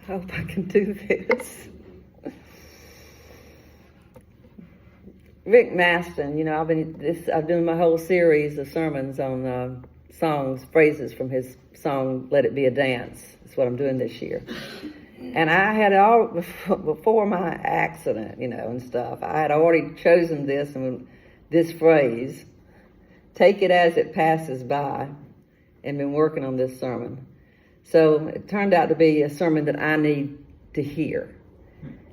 I hope I can do this. Ric Masten, I've done my whole series of sermons on songs, phrases from his song, Let It Be a Dance. That's what I'm doing this year. And I had before my accident, and stuff, I had already chosen this phrase, take it as it passes by, and been working on this sermon. So it turned out to be a sermon that I need to hear.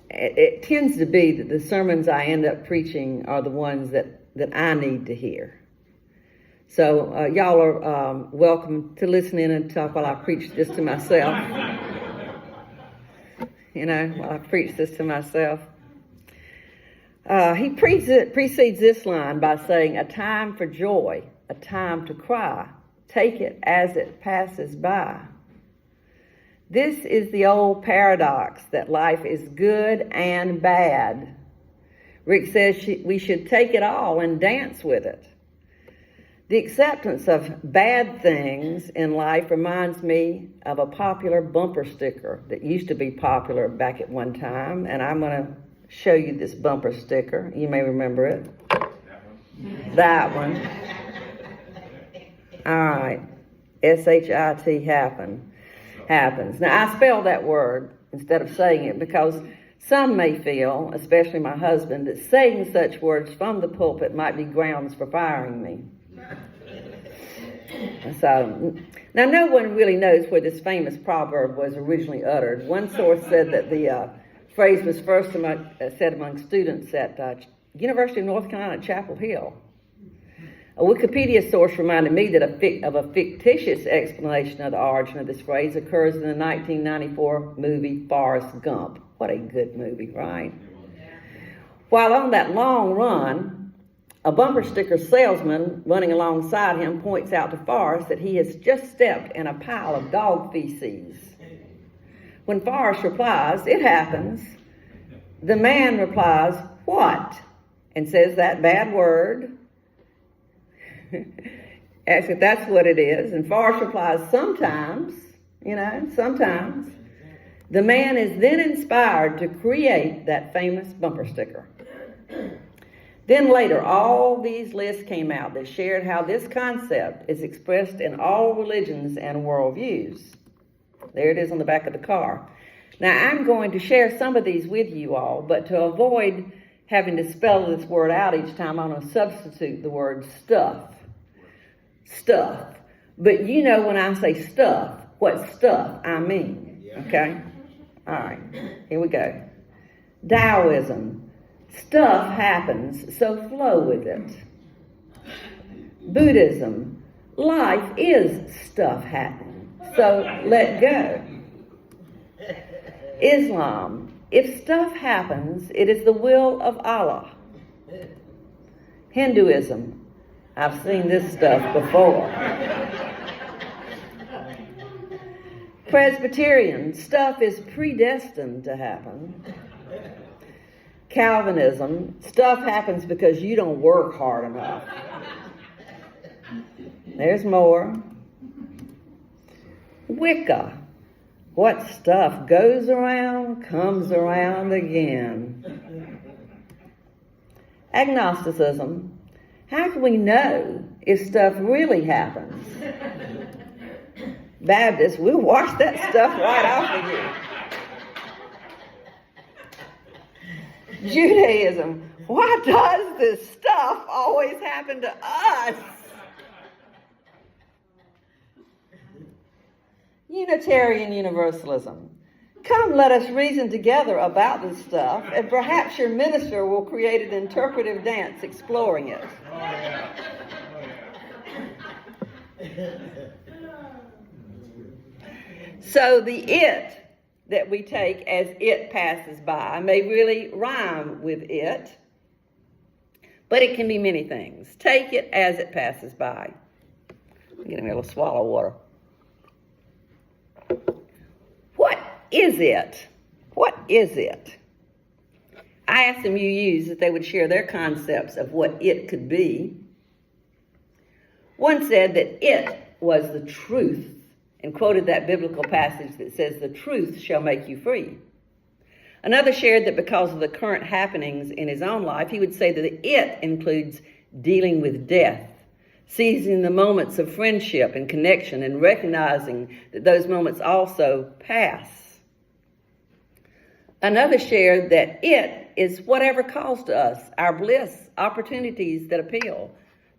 It tends to be that the sermons I end up preaching are the ones that I need to hear. So y'all are welcome to listen in and talk while I preach this to myself. While I preach this to myself. He precedes this line by saying, a time for joy, a time to cry. Take it as it passes by. This is the old paradox that life is good and bad. Rick says we should take it all and dance with it. The acceptance of bad things in life reminds me of a popular bumper sticker that used to be popular back at one time, and I'm going to show you this bumper sticker. You may remember it. That one. All right. S-H-I-T happens. Now, I spell that word instead of saying it because some may feel, especially my husband, that saying such words from the pulpit might be grounds for firing me. So, now no one really knows where this famous proverb was originally uttered. One source said that the phrase was first said among students at University of North Carolina at Chapel Hill. A Wikipedia source reminded me that a fictitious explanation of the origin of this phrase occurs in the 1994 movie Forrest Gump. What a good movie, right? While on that long run, a bumper sticker salesman running alongside him points out to Forrest that he has just stepped in a pile of dog feces. When Forrest replies, "It happens," the man replies, "What?" and says that bad word. As if that's what it is. And Forrest replies, sometimes. The man is then inspired to create that famous bumper sticker. Then later, all these lists came out that shared how this concept is expressed in all religions and worldviews. There it is on the back of the car. Now, I'm going to share some of these with you all, but to avoid having to spell this word out each time, I'm going to substitute the word stuff. Stuff. But when I say stuff, what stuff I mean. Okay? All right. Here we go. Taoism. Stuff happens, so flow with it. Buddhism. Life is stuff happening, so let go. Islam. If stuff happens, it is the will of Allah. Hinduism. I've seen this stuff before. Presbyterian, stuff is predestined to happen. Calvinism, stuff happens because you don't work hard enough. There's more. Wicca, what stuff goes around, comes around again. Agnosticism, how can we know if stuff really happens? Baptists, we'll wash that stuff right off of you. Judaism, why does this stuff always happen to us? Unitarian Universalism, come let us reason together about this stuff, and perhaps your minister will create an interpretive dance exploring it. So the it that we take as it passes by may really rhyme with it, but it can be many things. Take it as it passes by. I'm getting a little swallow of water. What is it? What is it? I asked some UUs if they would share their concepts of what it could be. One said that it was the truth and quoted that biblical passage that says, "The truth shall make you free." Another shared that because of the current happenings in his own life, he would say that it includes dealing with death, seizing the moments of friendship and connection, and recognizing that those moments also pass. Another shared that it is whatever calls to us, our bliss, opportunities that appeal.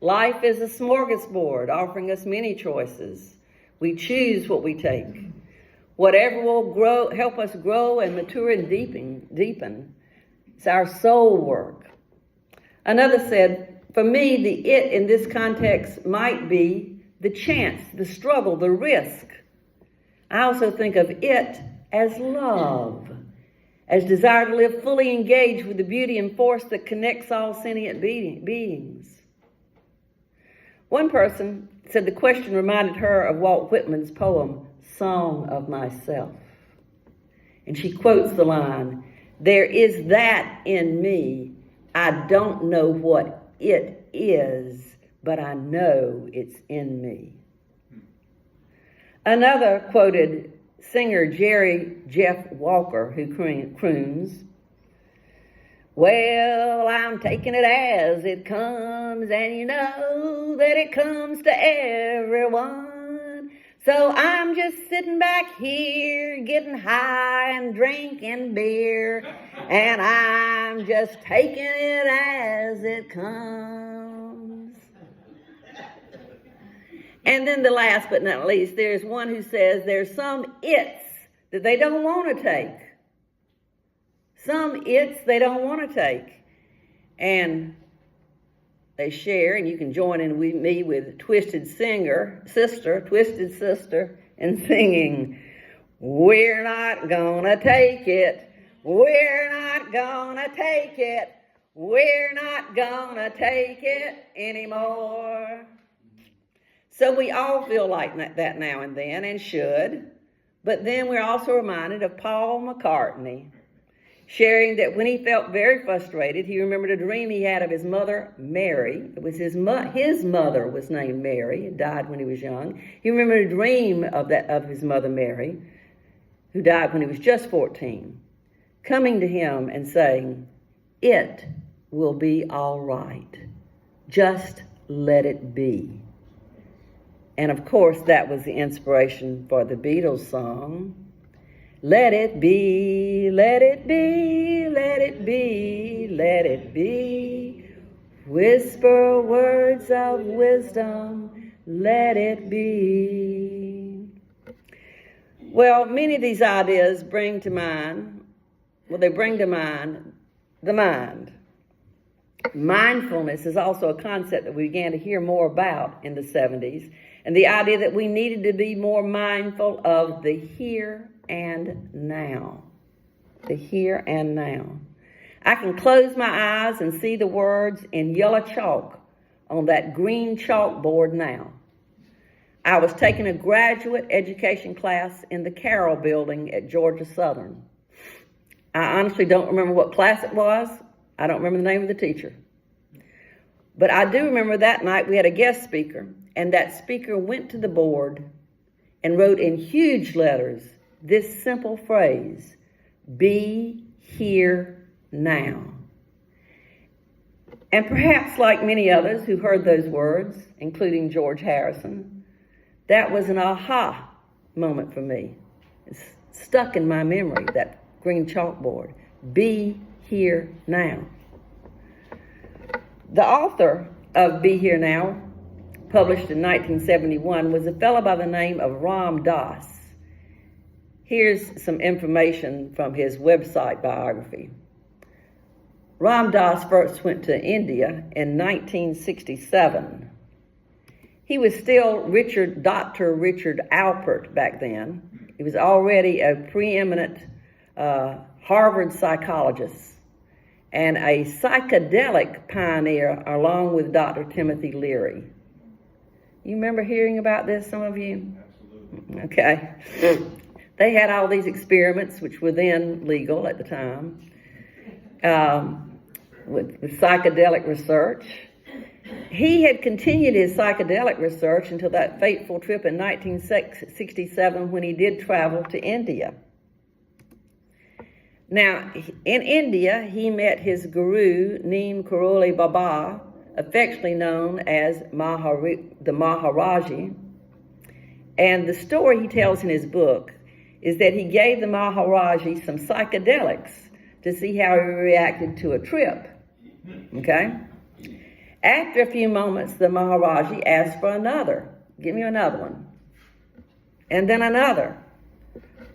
Life is a smorgasbord offering us many choices. We choose what we take. Whatever will help us grow and mature and deepen. It's our soul work. Another said, for me, the it in this context might be the chance, the struggle, the risk. I also think of it as love, as desire to live fully engaged with the beauty and force that connects all sentient beings. One person said the question reminded her of Walt Whitman's poem, Song of Myself. And she quotes the line, "There is that in me, I don't know what it is, but I know it's in me." Another quoted singer Jerry Jeff Walker, who croons, "Well, I'm taking it as it comes, and you know that it comes to everyone. So I'm just sitting back here, getting high and drinking beer, and I'm just taking it as it comes." And then the last but not least, there's one who says there's some it's that they don't want to take. Some it's they don't want to take. And they share, and you can join in with me with Twisted Sister, and singing, "We're not gonna take it, we're not gonna take it, we're not gonna take it anymore." So we all feel like that now and then, and should, but then we're also reminded of Paul McCartney, sharing that when he felt very frustrated, he remembered a dream he had of his mother, Mary. It was his mother was named Mary, and died when he was young. He remembered a dream of his mother, Mary, who died when he was just 14, coming to him and saying, "It will be all right. Just let it be." And of course, that was the inspiration for the Beatles song, "Let it be, let it be, let it be, let it be. Whisper words of wisdom, let it be." Well, many of these ideas bring to mind the mind. Mindfulness is also a concept that we began to hear more about in the 70s, and the idea that we needed to be more mindful of the here and now. The here and now. I can close my eyes and see the words in yellow chalk on that green chalkboard now. I was taking a graduate education class in the Carroll building at Georgia Southern. I honestly don't remember what class it was. I don't remember the name of the teacher. But I do remember that night we had a guest speaker, and that speaker went to the board and wrote in huge letters this simple phrase, "Be here now." And perhaps like many others who heard those words, including George Harrison, that was an aha moment for me. It's stuck in my memory, that green chalkboard. Be here now. The author of Be Here Now, published in 1971, was a fellow by the name of Ram Dass. Here's some information from his website biography. Ram Dass first went to India in 1967. He was still Dr. Richard Alpert back then. He was already a preeminent Harvard psychologist and a psychedelic pioneer along with Dr. Timothy Leary. You remember hearing about this, some of you? Absolutely. Okay. They had all these experiments, which were then legal at the time, with psychedelic research. He had continued his psychedelic research until that fateful trip in 1967 when he did travel to India. Now, in India, he met his guru, Neem Karoli Baba, affectionately known as the Maharaji. And the story he tells in his book is that he gave the Maharaji some psychedelics to see how he reacted to a trip, okay? After a few moments, the Maharaji asked for another. Give me another one. And then another.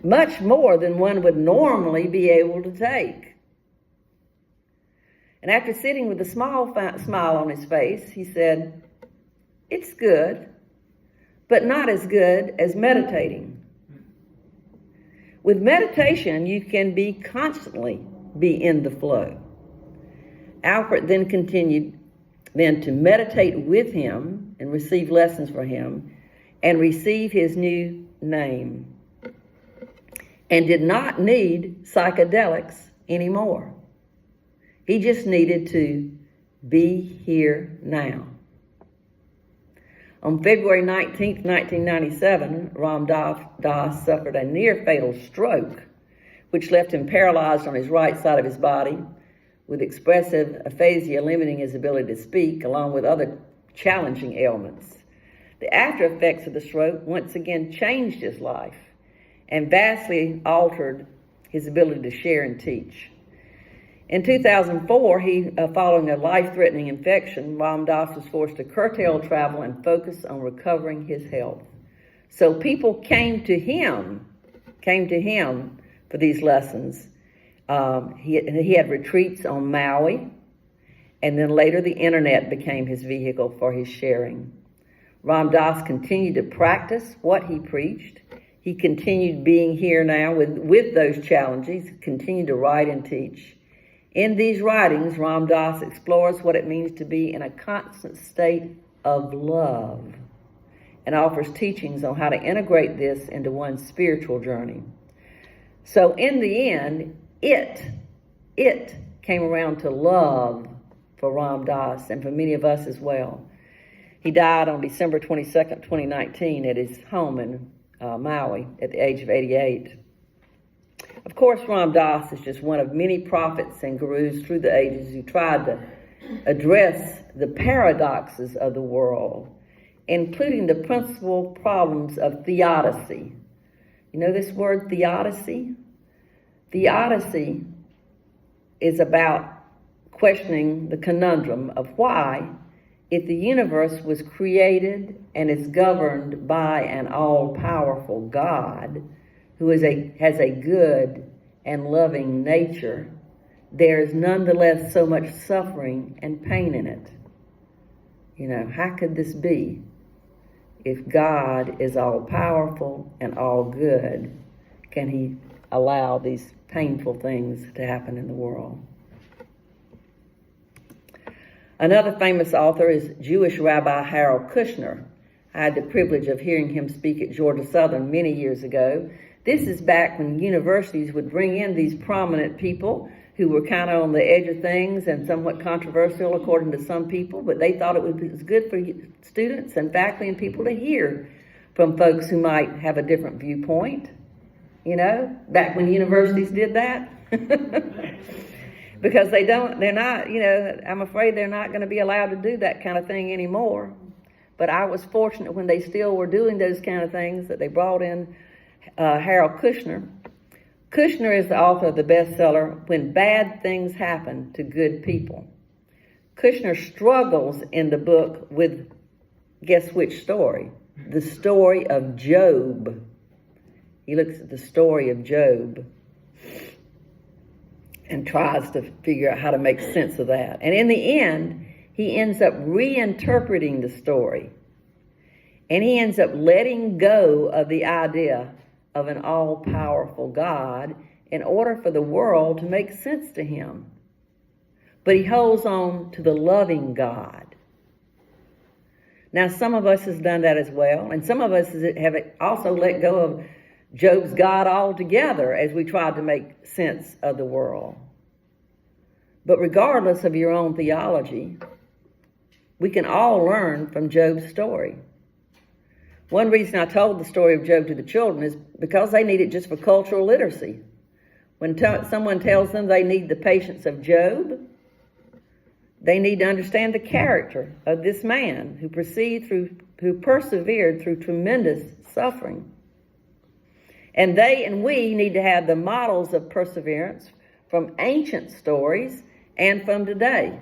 Much more than one would normally be able to take. And after sitting with a smile on his face, he said, "It's good, but not as good as meditating. With meditation, you can constantly be in the flow." Alfred then continued to meditate with him and receive lessons from him and receive his new name, and did not need psychedelics anymore. He just needed to be here now. On February 19th, 1997, Ram Das suffered a near-fatal stroke, which left him paralyzed on his right side of his body, with expressive aphasia limiting his ability to speak, along with other challenging ailments. The after effects of the stroke once again changed his life and vastly altered his ability to share and teach. In 2004, following a life-threatening infection, Ram Dass was forced to curtail travel and focus on recovering his health. So people came to him for these lessons. He had retreats on Maui, and then later the internet became his vehicle for his sharing. Ram Dass continued to practice what he preached. He continued being here now with those challenges, continued to write and teach. In these writings, Ram Dass explores what it means to be in a constant state of love and offers teachings on how to integrate this into one's spiritual journey. So in the end, it came around to love for Ram Dass and for many of us as well. He died on December 22nd, 2019 at his home in Maui at the age of 88. Of course, Ram Dass is just one of many prophets and gurus through the ages who tried to address the paradoxes of the world, including the principal problems of theodicy. You know this word, theodicy? Theodicy is about questioning the conundrum of why, if the universe was created and is governed by an all-powerful God who has a good and loving nature, there is nonetheless so much suffering and pain in it. You know, how could this be? If God is all-powerful and all good, can he allow these painful things to happen in the world? Another famous author is Jewish Rabbi Harold Kushner. I had the privilege of hearing him speak at Georgia Southern many years ago. This is back when universities would bring in these prominent people who were kind of on the edge of things and somewhat controversial according to some people, but they thought it was good for students and faculty and people to hear from folks who might have a different viewpoint. You know, back when universities did that. Because they're not, you know, I'm afraid they're not going to be allowed to do that kind of thing anymore. But I was fortunate when they still were doing those kind of things that they brought in Harold Kushner. Kushner is the author of the bestseller, When Bad Things Happen to Good People. Kushner struggles in the book with, guess which story? The story of Job. He looks at the story of Job and tries to figure out how to make sense of that. And in the end, he ends up reinterpreting the story. And he ends up letting go of the idea of an all-powerful God in order for the world to make sense to him. But he holds on to the loving God. Now, some of us has done that as well. And some of us have also let go of Job's God altogether as we tried to make sense of the world. But regardless of your own theology, We can all learn from Job's story. One reason I told the story of Job to the children is because they need it just for cultural literacy. When someone tells them they need the patience of Job, they need to understand the character of this man who persevered through tremendous suffering. And they and we need to have the models of perseverance from ancient stories and from today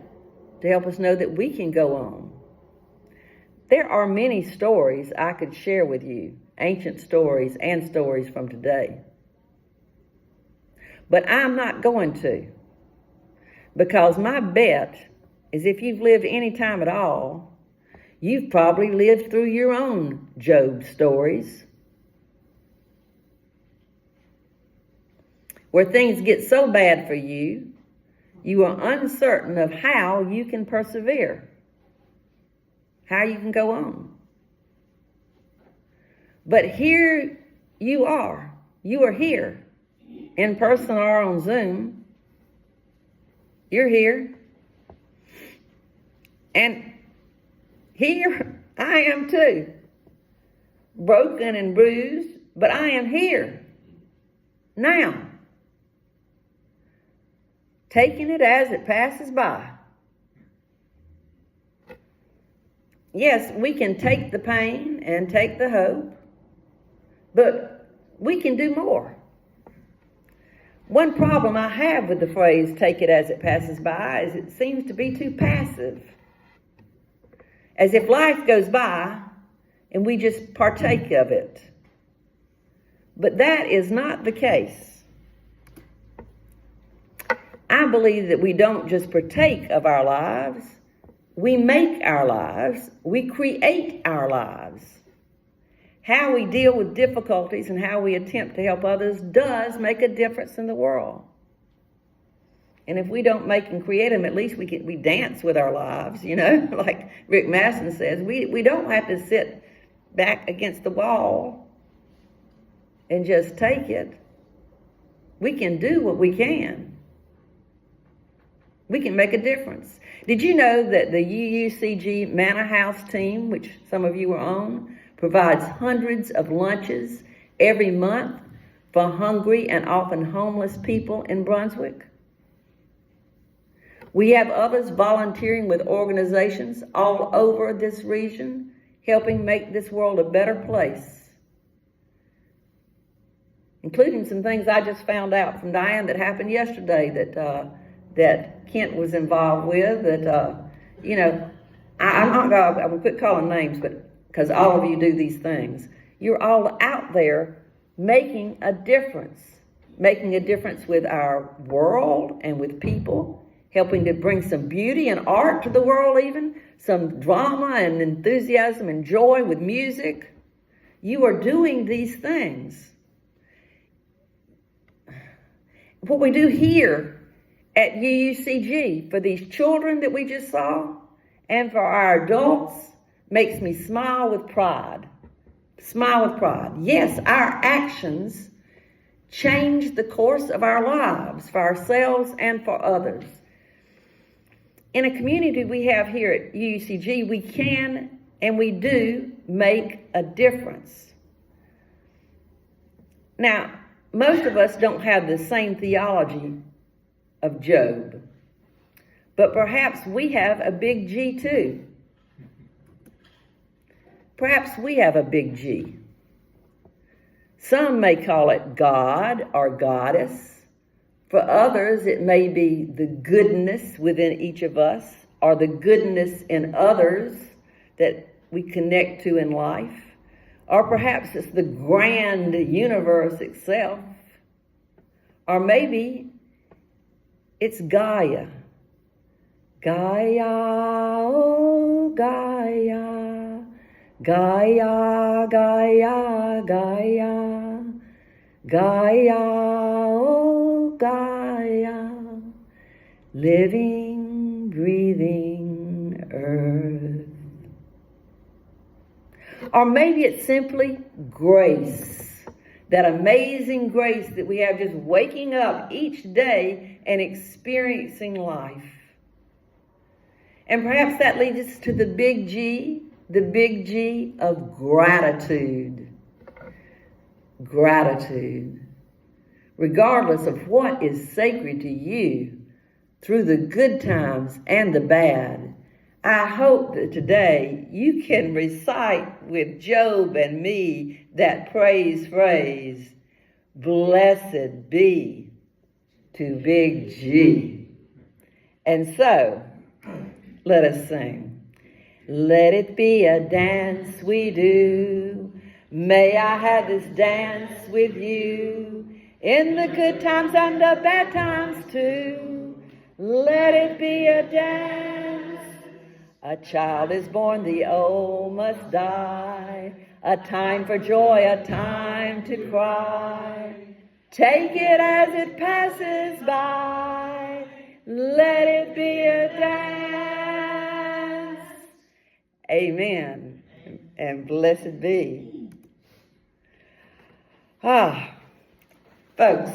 to help us know that we can go on. There are many stories I could share with you, ancient stories and stories from today. But I'm not going to, because my bet is if you've lived any time at all, you've probably lived through your own Job stories, where things get so bad for you, you are uncertain of how you can persevere, how you can go on. But here you are here, in person or on Zoom. You're here. And here I am too, broken and bruised, but I am here now, taking it as it passes by. Yes, we can take the pain and take the hope, but we can do more. One problem I have with the phrase, take it as it passes by, is it seems to be too passive. As if life goes by and we just partake of it. But that is not the case. I believe that we don't just partake of our lives, we make our lives, we create our lives. How we deal with difficulties and how we attempt to help others does make a difference in the world. And if we don't make and create them, at least we dance with our lives, like Ric Masten says. We don't have to sit back against the wall and just take it. We can do what we can. We can make a difference. Did you know that the UUCG Manor House team, which some of you are on, provides hundreds of lunches every month for hungry and often homeless people in Bruswick? We have others volunteering with organizations all over this region, helping make this world a better place, including some things I just found out from Diane that happened yesterday that Kent was involved with. I'm going to quit calling names, but because all of you do these things, you're all out there making a difference with our world and with people, helping to bring some beauty and art to the world, even some drama and enthusiasm and joy with music. You are doing these things. What we do here at UUCG for these children that we just saw and for our adults makes me smile with pride. Smile with pride. Yes, our actions change the course of our lives for ourselves and for others. In a community we have here at UUCG, we can and we do make a difference. Now, most of us don't have the same theology of Job, but perhaps we have a big G too. Perhaps we have a big G. Some may call it God or goddess. For others, it may be the goodness within each of us or the goodness in others that we connect to in life. Or perhaps it's the grand universe itself. Or maybe it's Gaia. Gaia, oh Gaia. Gaia, Gaia, Gaia. Gaia, oh Gaia. Living, breathing earth. Or maybe it's simply grace. That amazing grace that we have just waking up each day and experiencing life. And perhaps that leads us to the big G of gratitude. Gratitude. Regardless of what is sacred to you, through the good times and the bad, I hope that today you can recite with Job and me that praise phrase, blessed be to big G. And so, let us sing. Let it be a dance we do. May I have this dance with you. In the good times and the bad times too. Let it be a dance. A child is born, the old must die. A time for joy, a time to cry. Take it as it passes by. Let it be a dance. Amen. And blessed be. Folks,